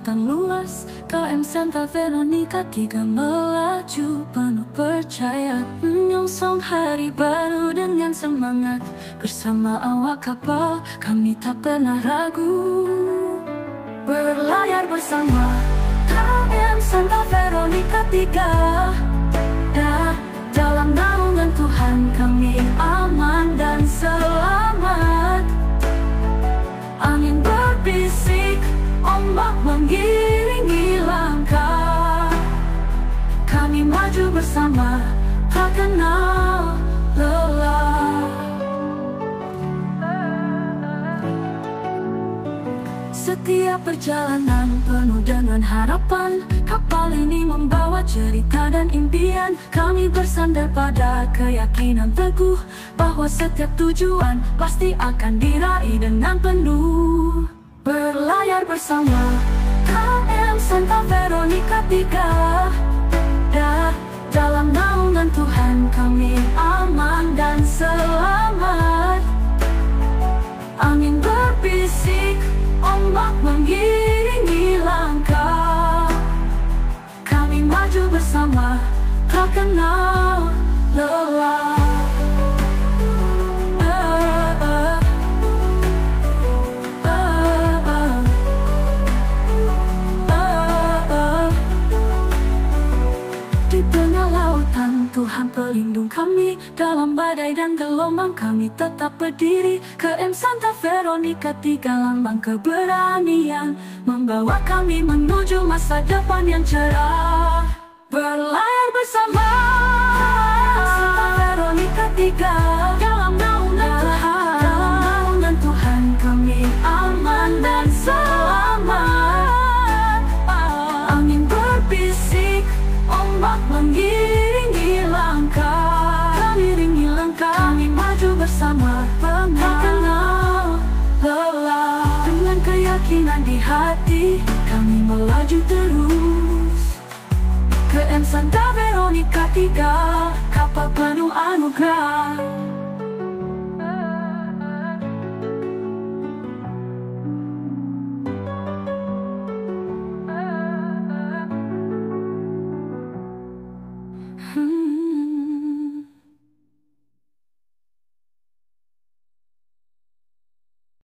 lautan luas, KM Santa Veronica 3 melaju penuh percaya, menyongsong hari baru dengan semangat. Bersama awak kapal kami tak pernah ragu, berlayar bersama KM Santa Veronica 3. Dalam naungan Tuhan kami aman dan selamat. Angin berbisik, ombak mengiringi langkah. Kami maju bersama, tak kenal lelah. Setiap perjalanan penuh dengan harapan. Kapal ini membawa cerita dan impian. Kami bersandar pada keyakinan teguh bahwa setiap tujuan pasti akan diraih dengan penuh. Berlayar bersama KM Santa Veronica 3. Dalam naungan Tuhan kami aman dan selamat. Angin berbisik, ombak mengiringi langkah. Kami maju bersama, tak kenal lelah. Di tengah lautan Tuhan pelindung kami, dalam badai dan gelombang kami tetap berdiri. KM Santa Veronica 3 lambang keberanian, membawa kami menuju masa depan yang cerah. Berlayar bersama Santa Veronica 3.